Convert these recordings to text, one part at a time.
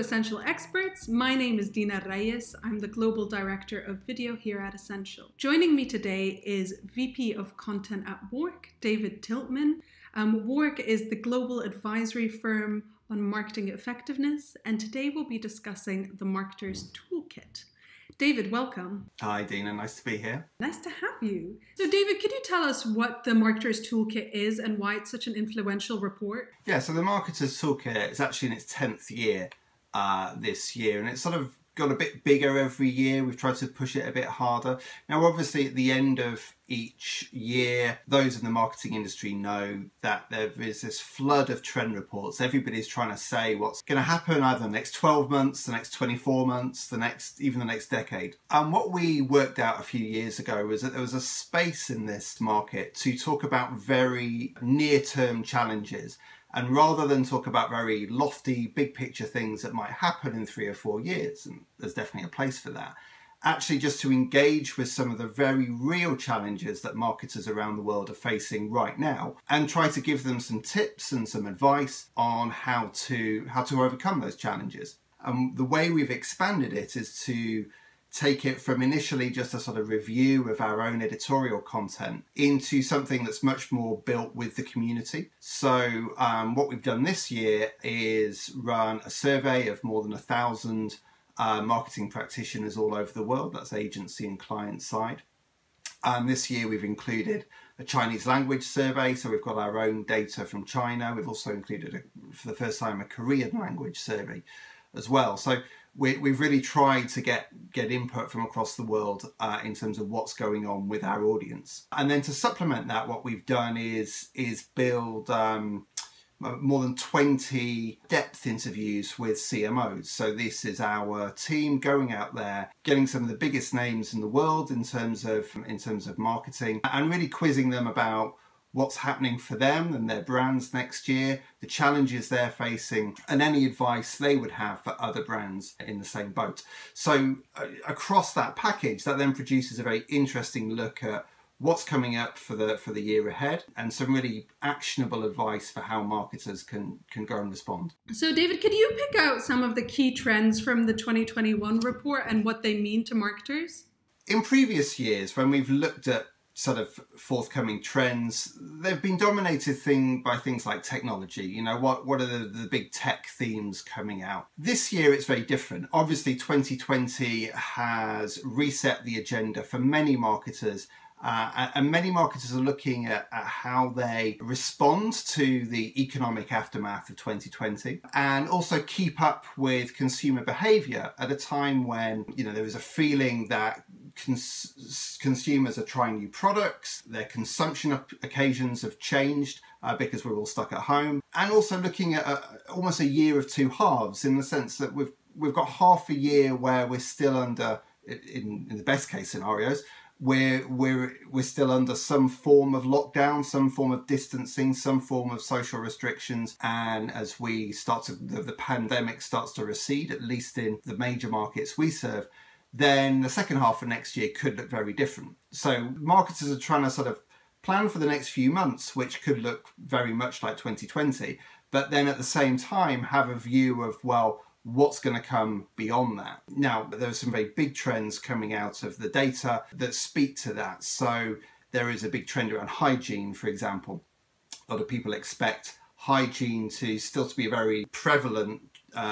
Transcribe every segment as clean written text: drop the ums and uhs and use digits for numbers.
Ascential Experts. My name is Dina ElRayyes. I'm the Global Director of Video here at Ascential. Joining me today is VP of Content at WARC, David Tiltman. WARC is the global advisory firm on marketing effectiveness, and today we'll be discussing the Marketer's Toolkit. David, welcome. Hi Dina, nice to be here. Nice to have you. So David, could you tell us what the Marketer's Toolkit is and why it's such an influential report? Yeah, so the Marketer's Toolkit is actually in its 10th year this year, and it's sort of got a bit bigger every year. We've tried to push it a bit harder. Now, obviously, at the end of each year, those in the marketing industry know that there is this flood of trend reports. Everybody's trying to say what's going to happen either the next 12 months, the next 24 months, even the next decade. And what we worked out a few years ago was that there was a space in this market to talk about very near-term challenges. And rather than talk about very lofty, big picture things that might happen in 3 or 4 years, and there's definitely a place for that, actually just to engage with some of the very real challenges that marketers around the world are facing right now and try to give them some tips and some advice on how to overcome those challenges. And the way we've expanded it is to take it from initially just a sort of review of our own editorial content into something that's much more built with the community. So what we've done this year is run a survey of more than 1,000 marketing practitioners all over the world. That's agency and client side. This year we've included a Chinese language survey, so we've got our own data from China. We've also included, for the first time, a Korean language survey as well. So we've really tried to get input from across the world in terms of what's going on with our audience. And then to supplement that, what we've done is build more than 20 depth interviews with CMOs. So this is our team going out there, getting some of the biggest names in the world in terms of marketing, and really quizzing them about what's happening for them and their brands next year, the challenges they're facing, and any advice they would have for other brands in the same boat. So across that package, that then produces a very interesting look at what's coming up for the year ahead and some really actionable advice for how marketers can go and respond. So David, could you pick out some of the key trends from the 2021 report and what they mean to marketers? In previous years, when we've looked at sort of forthcoming trends, they've been dominated by things like technology. You know, what are the big tech themes coming out? This year it's very different. Obviously 2020 has reset the agenda for many marketers, and many marketers are looking at how they respond to the economic aftermath of 2020 and also keep up with consumer behavior at a time when, you know, there is a feeling that consumers are trying new products, their consumption occasions have changed because we're all stuck at home, and also looking at almost a year of two halves, in the sense that we've got half a year where we're still under, in the best case scenarios, we're still under some form of lockdown, some form of distancing, some form of social restrictions, and as the pandemic starts to recede, at least in the major markets we serve, then the second half of next year could look very different. So marketers are trying to sort of plan for the next few months, which could look very much like 2020, but then at the same time have a view of, well, what's going to come beyond that. Now, there are some very big trends coming out of the data that speak to that. So there is a big trend around hygiene, for example. A lot of people expect hygiene to still be a very prevalent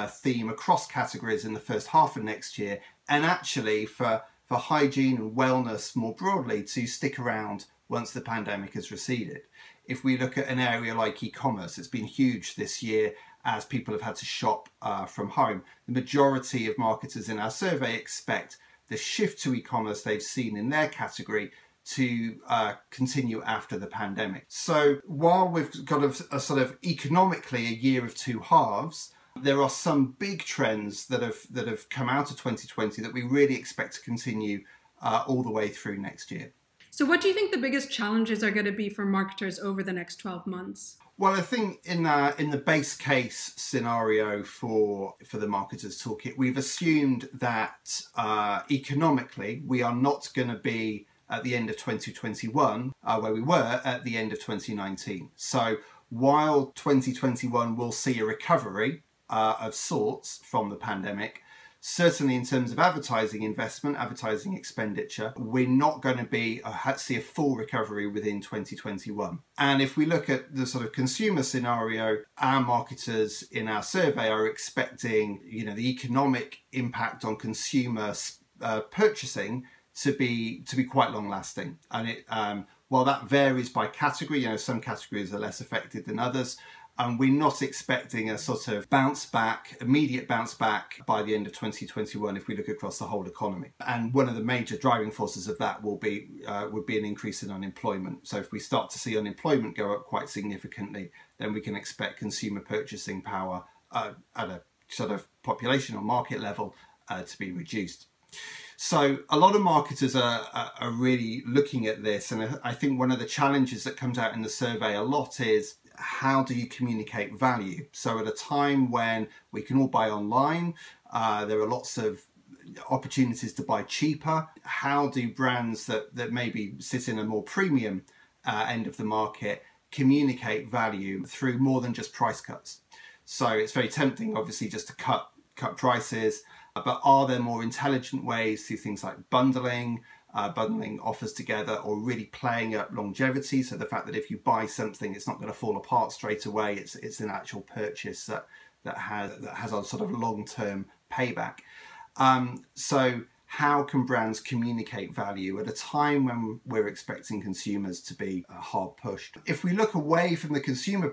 theme across categories in the first half of next year, and actually for hygiene and wellness more broadly to stick around once the pandemic has receded. If we look at an area like e-commerce, it's been huge this year as people have had to shop from home. The majority of marketers in our survey expect the shift to e-commerce they've seen in their category to continue after the pandemic. So while we've got a sort of economically a year of two halves, there are some big trends that have come out of 2020 that we really expect to continue all the way through next year. So what do you think the biggest challenges are going to be for marketers over the next 12 months? Well, I think in the base case scenario for the Marketer's Toolkit, we've assumed that economically we are not going to be at the end of 2021 where we were at the end of 2019. So while 2021 will see a recovery, of sorts from the pandemic. Certainly in terms of advertising investment, advertising expenditure, we're not going to see a full recovery within 2021. And if we look at the sort of consumer scenario, our marketers in our survey are expecting, the economic impact on consumer purchasing to be quite long lasting. And while that varies by category, some categories are less affected than others. And we're not expecting a sort of immediate bounce back by the end of 2021 if we look across the whole economy. And one of the major driving forces of that would be an increase in unemployment. So if we start to see unemployment go up quite significantly, then we can expect consumer purchasing power at a sort of population or market level to be reduced. So a lot of marketers are really looking at this, and I think one of the challenges that comes out in the survey a lot is, how do you communicate value? So at a time when we can all buy online, there are lots of opportunities to buy cheaper. How do brands that maybe sit in a more premium end of the market communicate value through more than just price cuts? So it's very tempting, obviously, just to cut prices, but are there more intelligent ways through things like bundling offers together, or really playing up longevity? So the fact that if you buy something, it's not going to fall apart straight away. It's an actual purchase that has a sort of long-term payback. So how can brands communicate value at a time when we're expecting consumers to be hard pushed? If we look away from the consumer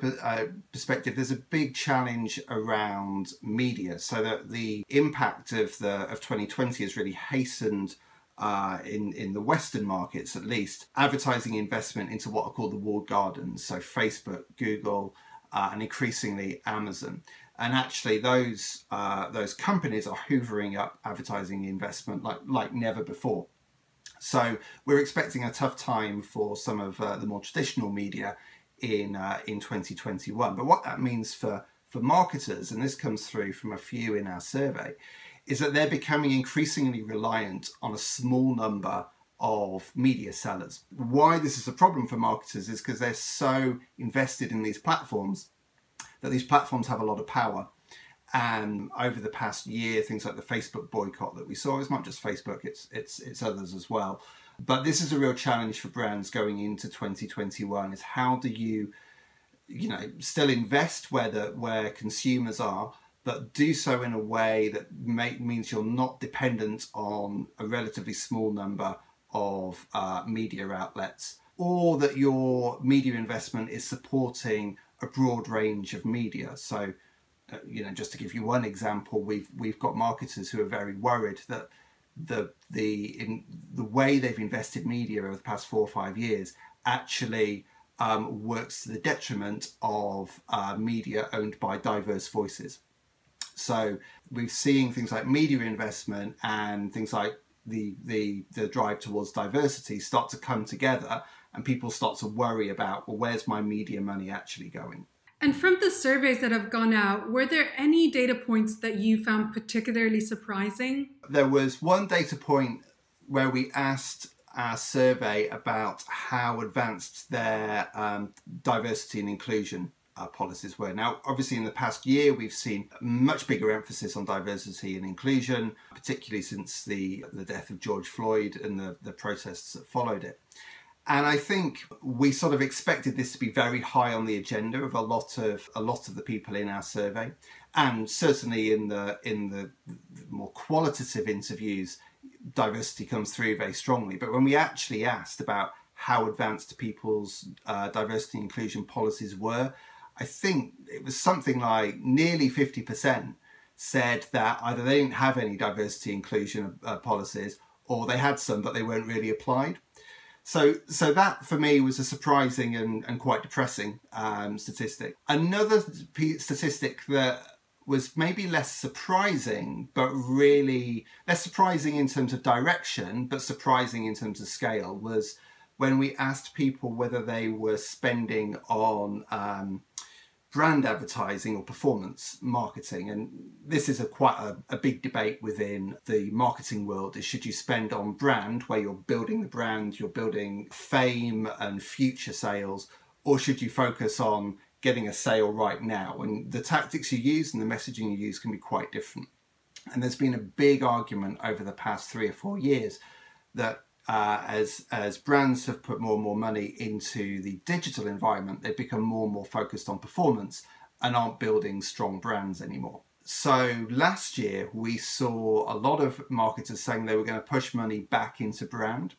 perspective, there's a big challenge around media. So that the impact of 2020 has really hastened, in the Western markets at least, advertising investment into what are called the walled gardens. So Facebook, Google, and increasingly Amazon. And actually those companies are hoovering up advertising investment like never before. So we're expecting a tough time for some of the more traditional media in 2021. But what that means for marketers, and this comes through from a few in our survey, is that they're becoming increasingly reliant on a small number of media sellers. Why this is a problem for marketers is because they're so invested in these platforms that these platforms have a lot of power. And over the past year, things like the Facebook boycott that we saw, it's not just Facebook, it's others as well. But this is a real challenge for brands going into 2021, is how do you still invest where consumers are, but do so in a way that means you're not dependent on a relatively small number of media outlets, or that your media investment is supporting a broad range of media. So, just to give you one example, we've got marketers who are very worried that the way they've invested media over the past 4 or 5 years actually works to the detriment of media owned by diverse voices. So we've seen things like media investment and things like the drive towards diversity start to come together, and people start to worry about, well, where's my media money actually going? And from the surveys that have gone out, were there any data points that you found particularly surprising? There was one data point where we asked our survey about how advanced their diversity and inclusion policies were. Now, obviously in the past year, we've seen a much bigger emphasis on diversity and inclusion, particularly since the death of George Floyd and the protests that followed it. And I think we sort of expected this to be very high on the agenda of a lot of the people in our survey, and certainly in the more qualitative interviews, diversity comes through very strongly. But when we actually asked about how advanced people's diversity and inclusion policies were, I think it was something like nearly 50% said that either they didn't have any diversity inclusion policies, or they had some but they weren't really applied. So that for me was a surprising and quite depressing statistic. Another statistic that was maybe less surprising, but really less surprising in terms of direction, but surprising in terms of scale, was when we asked people whether they were spending on brand advertising or performance marketing. And this is quite a big debate within the marketing world, is should you spend on brand, where you're building the brand, you're building fame and future sales, or should you focus on getting a sale right now. And the tactics you use and the messaging you use can be quite different. And there's been a big argument over the past 3 or 4 years that as brands have put more and more money into the digital environment, they've become more and more focused on performance and aren't building strong brands anymore. So last year we saw a lot of marketers saying they were going to push money back into brand.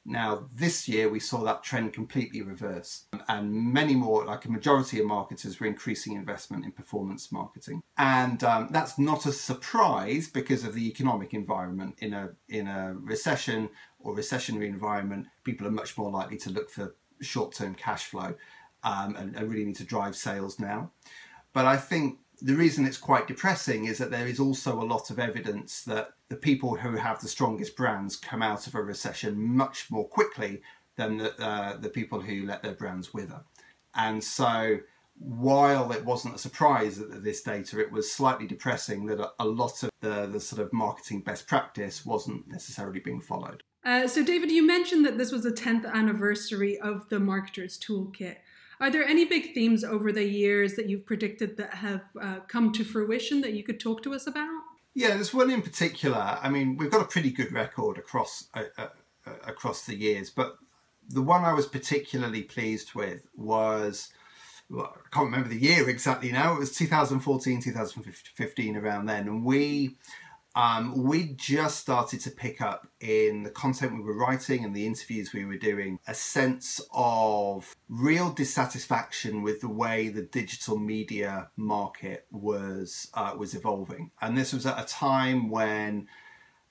Now this year we saw that trend completely reverse, and many more, like a majority of marketers, were increasing investment in performance marketing. And that's not a surprise because of the economic environment. In a recession or recessionary environment, people are much more likely to look for short-term cash flow and really need to drive sales now. But I think the reason it's quite depressing is that there is also a lot of evidence that the people who have the strongest brands come out of a recession much more quickly than the people who let their brands wither. And so while it wasn't a surprise at this data, it was slightly depressing that a lot of the sort of marketing best practice wasn't necessarily being followed. So David, you mentioned that this was the 10th anniversary of the Marketer's Toolkit. Are there any big themes over the years that you've predicted that have come to fruition that you could talk to us about? Yeah, there's one in particular. I mean, we've got a pretty good record across the years, but the one I was particularly pleased with was, well, I can't remember the year exactly now. It was 2014, 2015, around then, and we just started to pick up in the content we were writing and the interviews we were doing a sense of real dissatisfaction with the way the digital media market was evolving. And this was at a time when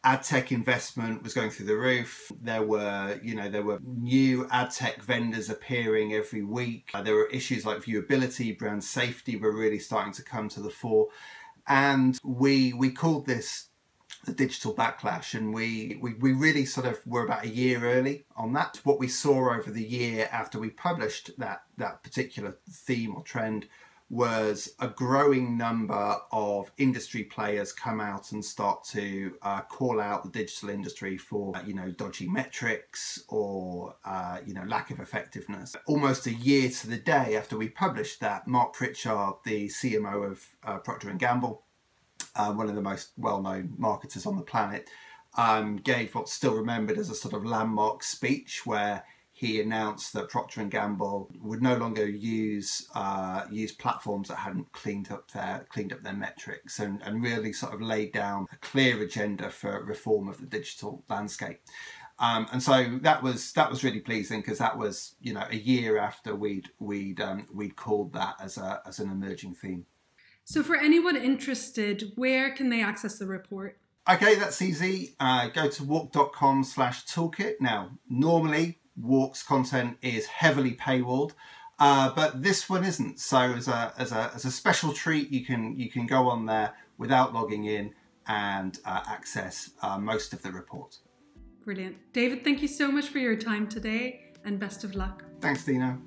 ad tech investment was going through the roof. There were new ad tech vendors appearing every week. There were issues like viewability, brand safety were really starting to come to the fore. And we called this the digital backlash, and we really sort of were about a year early on that. What we saw over the year after we published that particular theme or trend was a growing number of industry players come out and start to call out the digital industry for dodgy metrics or lack of effectiveness. Almost a year to the day after we published that, Mark Pritchard, the CMO of Procter & Gamble, one of the most well-known marketers on the planet, gave what's still remembered as a sort of landmark speech where he announced that Procter & Gamble would no longer use platforms that hadn't cleaned up their metrics, and really sort of laid down a clear agenda for reform of the digital landscape. And so that was really pleasing, because that was a year after we'd called that as an emerging theme. So for anyone interested, where can they access the report? Okay, that's easy. Go to WARC.com/toolkit. Now, normally WARC's content is heavily paywalled, but this one isn't. So as a special treat, you can go on there without logging in and access most of the report. Brilliant. David, thank you so much for your time today, and best of luck. Thanks, Dina.